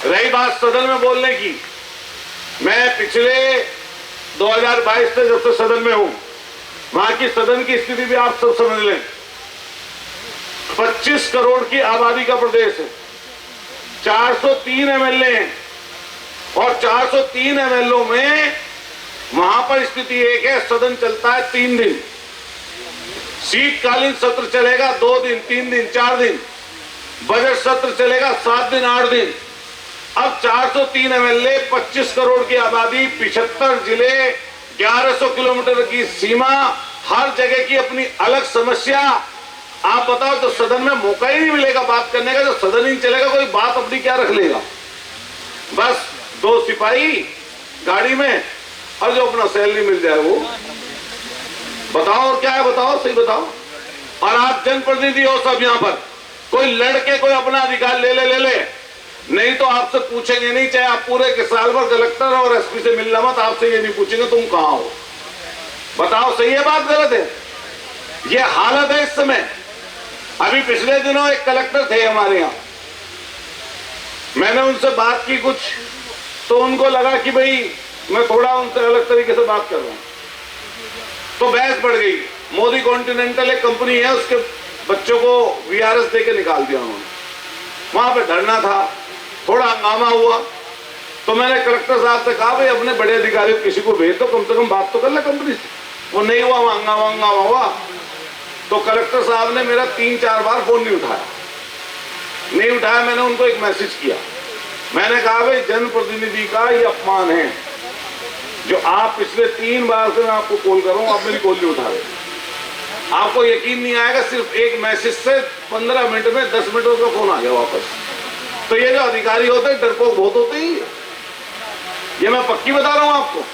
रही बात सदन में बोलने की, मैं पिछले 2022 से जब से सदन में हूं, वहां की सदन की स्थिति भी आप सब समझ लें। 25 करोड़ की आबादी का प्रदेश है, 403 एमएलए हैं और 403 एमएलए में वहां पर स्थिति एक है, सदन चलता है 3 दिन, शीतकालीन सत्र चलेगा 2 दिन, 3 दिन, 4 दिन, बजट सत्र चलेगा 7 दिन, 8 दिन। अब 403 एमएलए, 25 करोड़ की आबादी, 75 जिले, 1100 किलोमीटर की सीमा, हर जगह की अपनी अलग समस्या। आप बताओ तो सदन में मौका ही नहीं मिलेगा बात करने का, जो सदन ही चलेगा कोई बात अपनी क्या रख लेगा। बस 2 सिपाही गाड़ी में और जो अपना सैलरी मिल जाए वो। बताओ और क्या है, बताओ, सही बताओ। और आप जनप्रतिनिधि हो सब यहाँ पर, कोई लड़के कोई अपना अधिकार ले ले, नहीं तो आपसे पूछेंगे नहीं, चाहे आप पूरे के साल भर कलेक्टर और एसपी से मिलना मत, आपसे ये नहीं पूछेंगे तुम कहां हो। बताओ सही है बात, गलत है? ये हालत है इस समय। अभी पिछले दिनों एक कलेक्टर थे हमारे यहाँ, मैंने उनसे बात की कुछ, तो उनको लगा कि भाई मैं थोड़ा उनसे अलग तरीके से बात कर रहा हूं, तो बहस बढ़ गई। मोदी कॉन्टिनेंटल एक कंपनी है, उसके बच्चों को वीआरएस देके निकाल दिया उन्होंने। वहां पे धरना था, थोड़ा हंगामा हुआ, तो मैंने कलेक्टर साहब से कहा भाई अपने बड़े अधिकारी किसी को भेज दो, कम से कम बात तो कर ले कंपनी से। वो नहीं हुआ, हंगामा हुआ, तो कलेक्टर साहब ने मेरा 3-4 बार फोन नहीं उठाया। मैंने उनको एक मैसेज किया, मैंने कहा भाई जनप्रतिनिधि का ये अपमान है, जो आप पिछले 3 बार से मैं आपको कॉल कर रहा हूं, आप मेरी कॉल नहीं उठा रहे। आपको यकीन नहीं आएगा, सिर्फ एक मैसेज से 15 मिनट में 10 मिनट का फोन आ गया वापस। तो ये जो अधिकारी होते हैं डरपोक बहुत होते हैं, ये मैं पक्की बता रहा हूं आपको,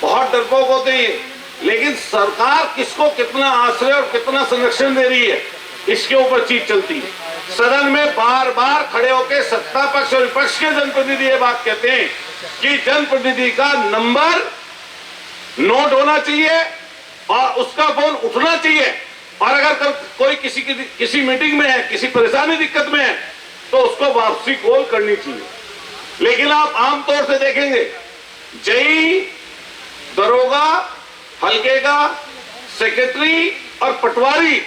बहुत डरपोक होते हैं। लेकिन सरकार किसको कितना आश्रय और कितना संरक्षण दे रही है, इसके ऊपर चीज चलती है। सदन में बार बार खड़े होकर सत्ता पक्ष और विपक्ष के जनप्रतिनिधि ये बात कहते हैं कि जनप्रतिनिधि का नंबर नोट होना चाहिए और उसका फोन उठना चाहिए, और अगर कोई किसी मीटिंग में है, किसी परेशानी दिक्कत में है, तो उसको वापसी कॉल करनी चाहिए। लेकिन आप आमतौर से देखेंगे जेई, दरोगा, हल्के का सेक्रेटरी और पटवारी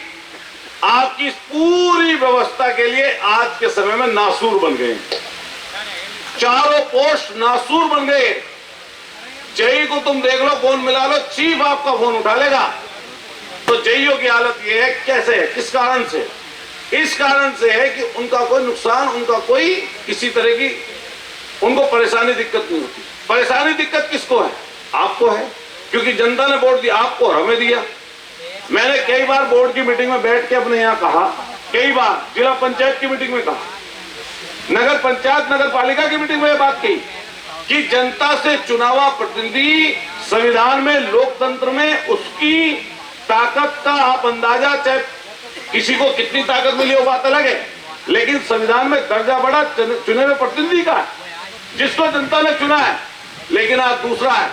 आपकी इस पूरी व्यवस्था के लिए आज के समय में नासूर बन गए। चारों पोस्ट नासूर बन गए। जेई को तुम देख लो, फोन मिला लो, चीफ आपका फोन उठा लेगा। तो जेईओ की हालत ये है, कैसे है, किस कारण से? इस कारण से है कि उनका कोई नुकसान, उनका कोई किसी तरह की उनको परेशानी दिक्कत नहीं होती। परेशानी दिक्कत किसको है? आपको है, क्योंकि जनता ने वोट दिया आपको और हमें दिया। मैंने कई बार बोर्ड की मीटिंग में बैठ के अपने यहाँ कहा, कई बार जिला पंचायत की मीटिंग में कहा, नगर पंचायत नगर पालिका की मीटिंग में बात की कि जनता से चुनावा प्रतिनिधि संविधान में, लोकतंत्र में उसकी ताकत का आप अंदाजा, चाहे किसी को कितनी ताकत मिली वो बात अलग है, लेकिन संविधान में दर्जा बड़ा चुने हुए प्रतिनिधि का है, जिसको जनता ने चुना है। लेकिन आप दूसरा है,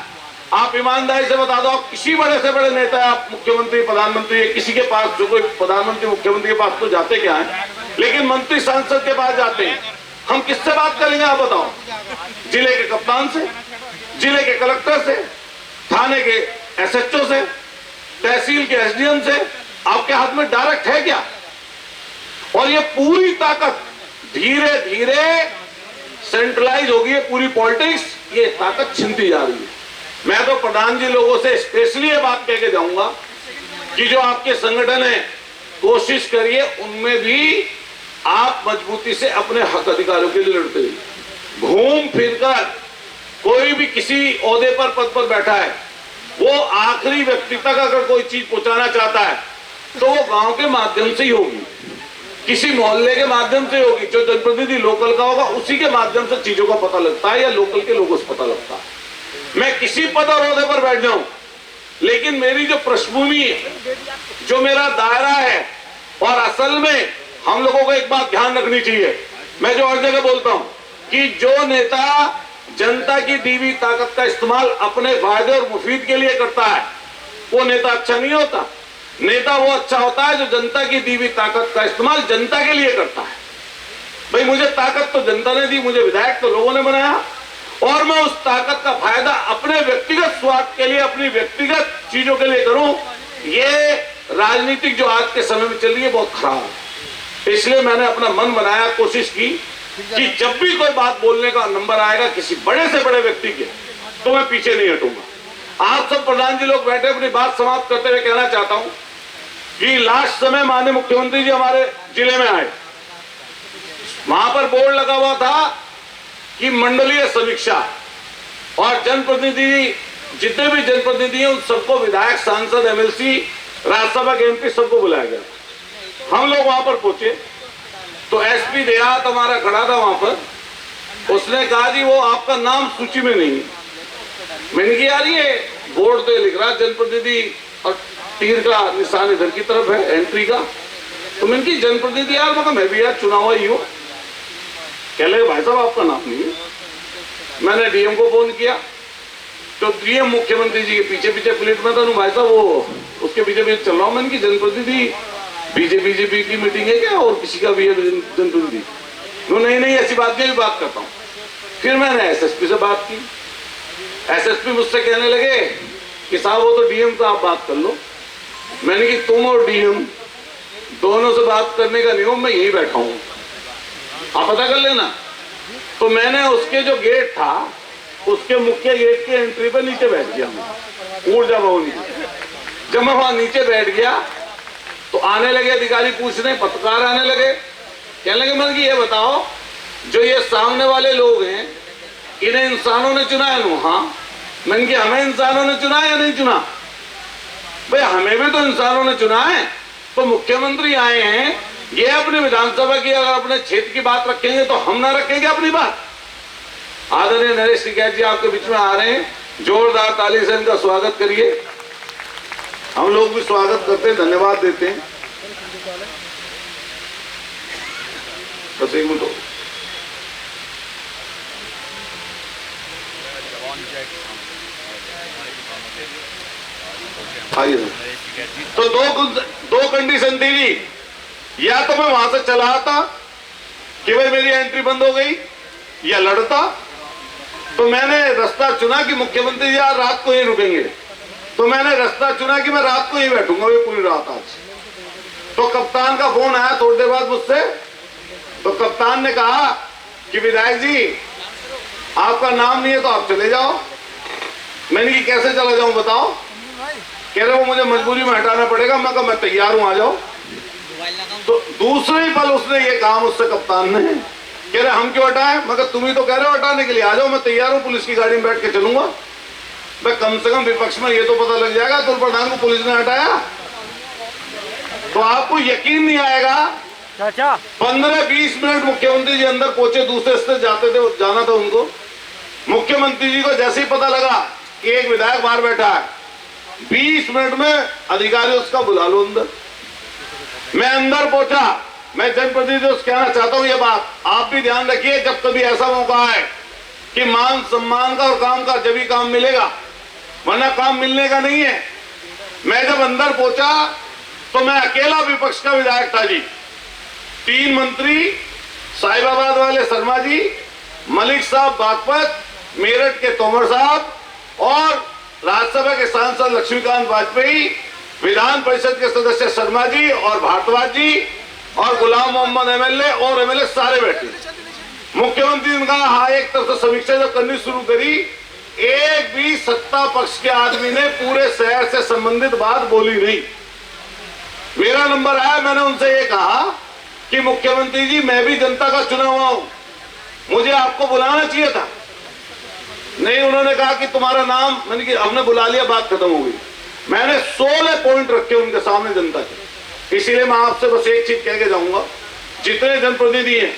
आप ईमानदारी से बता दो, आप किसी बड़े से बड़े नेता, आप मुख्यमंत्री, प्रधानमंत्री, किसी के पास, जो कोई प्रधानमंत्री मुख्यमंत्री के पास तो जाते क्या है, लेकिन मंत्री सांसद के पास जाते हैं। हम किससे बात करेंगे आप बताओ? जिले के कप्तान से, जिले के कलेक्टर से, थाने के एसएचओ से, तहसील के एसडीएम से। आपके हाथ में डायरेक्ट है क्या? और ये पूरी ताकत धीरे धीरे सेंट्रलाइज होगी, है पूरी पॉलिटिक्स, ये ताकत छिनती जा रही है। मैं तो प्रधान जी लोगों से स्पेशली ये बात कह के जाऊंगा कि जो आपके संगठन है, कोशिश करिए उनमें भी आप मजबूती से अपने हक अधिकारों के लिए लड़ते रहिए। घूम फिरकर कोई भी किसी ओहदे पर, पद पर बैठा है, वो आखिरी व्यक्ति तक अगर कोई चीज पहुंचाना चाहता है तो वो गांव के माध्यम से ही होगी, किसी मोहल्ले के माध्यम से होगी। जो जनप्रतिनिधि लोकल का होगा उसी के माध्यम से चीजों का पता लगता है, या लोकल के लोगों से पता लगता है। मैं किसी पद और ओहदे पर बैठ जाऊं, लेकिन मेरी जो पृष्ठभूमि है, जो मेरा दायरा है, और असल में हम लोगों को एक बात ध्यान रखनी चाहिए, मैं जो हर जगह बोलता हूं कि जो नेता जनता की दी हुई ताकत का इस्तेमाल अपने फायदे और मुफीद के लिए करता है, वो नेता अच्छा नहीं होता। नेता वो अच्छा होता है जो जनता की दी हुई ताकत का इस्तेमाल जनता के लिए करता है। भाई मुझे ताकत तो जनता ने दी, मुझे विधायक तो लोगों ने बनाया, और मैं उस ताकत का फायदा अपने व्यक्तिगत स्वार्थ के लिए, अपनी व्यक्तिगत चीजों के लिए करूं, ये राजनीतिक जो आज के समय में चल रही है बहुत खराब है। इसलिए मैंने अपना मन बनाया, कोशिश की कि जब भी कोई बात बोलने का नंबर आएगा किसी बड़े से बड़े व्यक्ति के, तो मैं पीछे नहीं हटूंगा। आप सब प्रधान जी लोग बैठे, अपनी बात समाप्त करते हुए कहना चाहता हूं कि लास्ट समय माननीय मुख्यमंत्री जी हमारे जिले में आए, वहां पर बोर्ड लगा हुआ था कि मंडलीय समीक्षा, और जनप्रतिनिधि जितने भी जनप्रतिनिधि हैं उन सबको, विधायक, सांसद, एमएलसी, राज्यसभा के एमपी, सबको बुलाया गया। हम लोग वहां पर पहुंचे तो एसपी देहात हमारा खड़ा था वहां पर, उसने कहा जी वो आपका नाम सूची में नहीं है। मैंने कहा यार ये बोर्ड पे लिख रहा जनप्रतिनिधि और तीर का निशान इधर की तरफ है एंट्री का, तो मैंने की जनप्रतिनिधि यार, मैं भी यार चुनाव ही हूं। कह लगे भाई साहब आपका नाम नहीं है। मैंने डीएम को फोन किया तो डीएम मुख्यमंत्री जी के पीछे पीछे प्लेट में था, भाई साहब वो उसके पीछे पीछे चल रहा हूं। मैंने की जनप्रतिनिधि बीजेपी की मीटिंग है क्या और किसी का भी है जनप्रतिनिधि? नहीं ऐसी बात नहीं, बात करता हूँ। फिर मैंने एसएसपी से बात की, एसएसपी मुझसे कहने लगे कि साहब वो तो डीएम साहब बात कर लो। मैंने कि तुम और डीएम दोनों से बात करने का नियम, मैं यही बैठा हूं, आप पता कर लेना। तो मैंने उसके जो गेट था, उसके मुख्य गेट की एंट्री पर नीचे बैठ गया, ऊर्जा भवन की। जब मैं वहां नीचे बैठ गया तो आने लगे अधिकारी पूछने, पत्रकार आने लगे, कहने लगे मैंने कि ये बताओ जो ये सामने वाले लोग हैं इन्हें इंसानों ने चुना है? हाँ। मैंने कि हमें इंसानों ने चुना है या नहीं चुना? भाई हमें भी तो इंसानों ने चुना है। तो मुख्यमंत्री आए हैं, ये अपनी विधानसभा की अगर अपने क्षेत्र की बात रखेंगे तो हम ना रखेंगे अपनी बात? आदरणीय नरेश टिकैत जी आपके बीच में आ रहे हैं, जोरदार ताली से इनका स्वागत करिए। हम लोग भी स्वागत करते हैं, धन्यवाद देते हैं। बस एक मिनट, आइए। तो दो कंडीशन थी जी, या तो मैं वहां से चला आता कि भाई मेरी एंट्री बंद हो गई, या लड़ता। तो मैंने रास्ता चुना कि मुख्यमंत्री जी आज रात को ही रुकेंगे, तो मैंने रास्ता चुना कि मैं रात को ही बैठूंगा, वे पूरी रात आज। तो कप्तान का फोन आया थोड़ी देर बाद मुझसे, तो कप्तान ने कहा कि विधायक जी आपका नाम नहीं है तो आप चले जाओ। मैंने कि कैसे चला जाऊं बताओ? कह रहे वो मुझे मजबूरी में हटाना पड़ेगा। मैं कहा मैं तैयार हूं, आ जाओ। तो दूसरे ही पल उसने ये कहा मुझसे, कप्तान ने, कह रहे हम क्यों हटाएं? मगर तुम ही तो कह रहे हो हटाने के लिए, आ जाओ, मैं तैयार हूं, पुलिस की गाड़ी में बैठ के चलूंगा। मैं कम से कम विपक्ष में ये तो पता लग जाएगा तो प्रधान को पुलिस ने हटाया, तो आपको यकीन नहीं आएगा। 15-20 मिनट मुख्यमंत्री जी अंदर पहुंचे, दूसरे से जाते थे, जाना था उनको। मुख्यमंत्री जी को जैसे ही पता लगा कि एक विधायक बाहर बैठा है, 20 मिनट में अधिकारी उसका बुला लो अंदर। मैं अंदर पहुंचा, मैं जनप्रतिनिधियों से कहना चाहता हूं ये बात आप भी ध्यान रखिए, जब कभी ऐसा मौका है कि मान सम्मान का और काम का जब ही काम मिलेगा, वरना काम मिलने का नहीं है। मैं जब अंदर पहुंचा तो मैं अकेला विपक्ष का विधायक था जी। 3 मंत्री, साहिबाबाद वाले शर्मा जी, मलिक साहब बागपत, मेरठ के तोमर साहब और राज्यसभा के सांसद लक्ष्मीकांत वाजपेयी, विधान परिषद के सदस्य शर्मा जी और भारद्वाज जी और गुलाम मोहम्मद एमएलए और एमएलए सारे बैठे। मुख्यमंत्री ने कहा हाँ, एक तरफ से समीक्षा जब करनी शुरू करी, एक भी सत्ता पक्ष के आदमी ने पूरे शहर से संबंधित बात बोली नहीं। मेरा नंबर आया, मैंने उनसे ये कहा कि मुख्यमंत्री जी मैं भी जनता का चुना हुआ हूं, मुझे आपको बुलाना चाहिए था। नहीं, उन्होंने कहा कि तुम्हारा नाम, मैंने कि हमने बुला लिया, बात खत्म हो गई। मैंने 16 पॉइंट रखे उनके सामने जनता के। इसीलिए मैं आपसे बस एक चीज कह के जाऊंगा, जितने जनप्रतिनिधि हैं,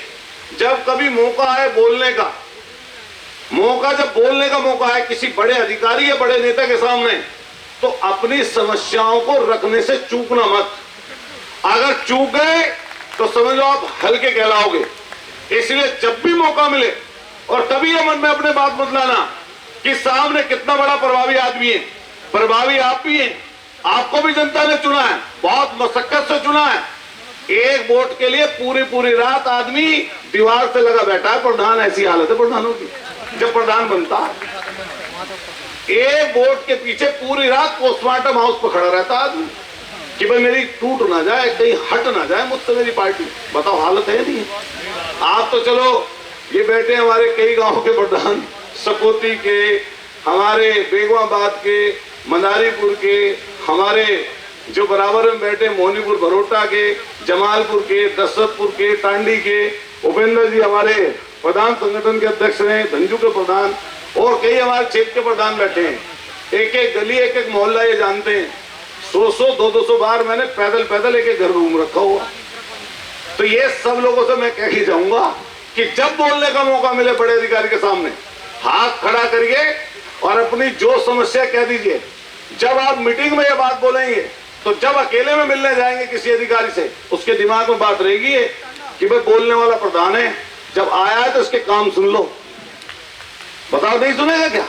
जब कभी मौका है बोलने का, जब बोलने का मौका है किसी बड़े अधिकारी या बड़े नेता के सामने, तो अपनी समस्याओं को रखने से चूकना मत। अगर चूक गए तो समझो आप हल्के कहलाओगे। इसलिए जब भी मौका मिले, और तभी ये मन में अपने बात मत लाना कि सामने कितना बड़ा प्रभावी आदमी है। प्रभावी आप भी हैं, आपको भी जनता ने चुना है, बहुत मशक्कत से चुना है। एक वोट के लिए पूरी पूरी रात आदमी दीवार से लगा बैठा है। प्रधान, ऐसी हालत है प्रधानों की जब प्रधान बनता है। एक वोट के पीछे पूरी रात पोस्टमार्टम हाउस पर खड़ा रहता आदमी कि भाई मेरी टूट ना जाए, कहीं हट ना जाए मुझसे मेरी पार्टी। बताओ, हालत है नहीं? आप तो चलो ये बैठे हमारे कई गांव के प्रधान, सकोती के, हमारे बेगवाबाद के, मदारीपुर के, हमारे जो बराबर में बैठे मोहनीपुर भरोटा के, जमालपुर के, दशरथपुर के, टांडी के, उपेंद्र जी हमारे प्रधान संगठन के अध्यक्ष हैं, धंजू के प्रधान, और कई हमारे क्षेत्र के प्रधान बैठे हैं। एक एक गली, एक एक मोहल्ला ये जानते हैं। 100 200 बार मैंने पैदल एक एक घर रूम रखा हुआ। तो ये सब लोगों से मैं कह ही जाऊंगा कि जब बोलने का मौका मिले बड़े अधिकारी के सामने हाथ खड़ा करिए और अपनी जो समस्या कह दीजिए। जब आप मीटिंग में ये बात बोलेंगे तो जब अकेले में मिलने जाएंगे किसी अधिकारी से, उसके दिमाग में बात रहेगी कि भाई बोलने वाला प्रधान है, जब आया है तो उसके काम सुन लो। बताओ, नहीं सुनेगा क्या?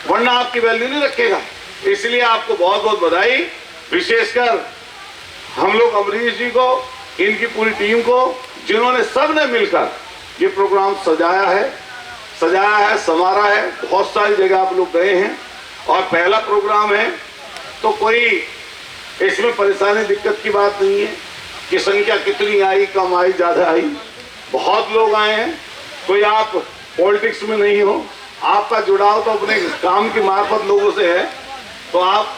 वरना आपकी वैल्यू नहीं रखेगा। इसलिए आपको बहुत बहुत बधाई, विशेषकर हम लोग अमरीश जी को, इनकी पूरी टीम को, जिन्होंने सबने मिलकर ये प्रोग्राम सजाया है, संवारा है। बहुत सारी जगह आप लोग गए हैं और पहला प्रोग्राम है, तो कोई इसमें परेशानी दिक्कत की बात नहीं है कि संख्या कितनी आई, कम आई, ज्यादा आई। बहुत लोग आए हैं। कोई आप पॉलिटिक्स में नहीं हो, आपका जुड़ाव तो अपने काम की मार्फत लोगों से है, तो आप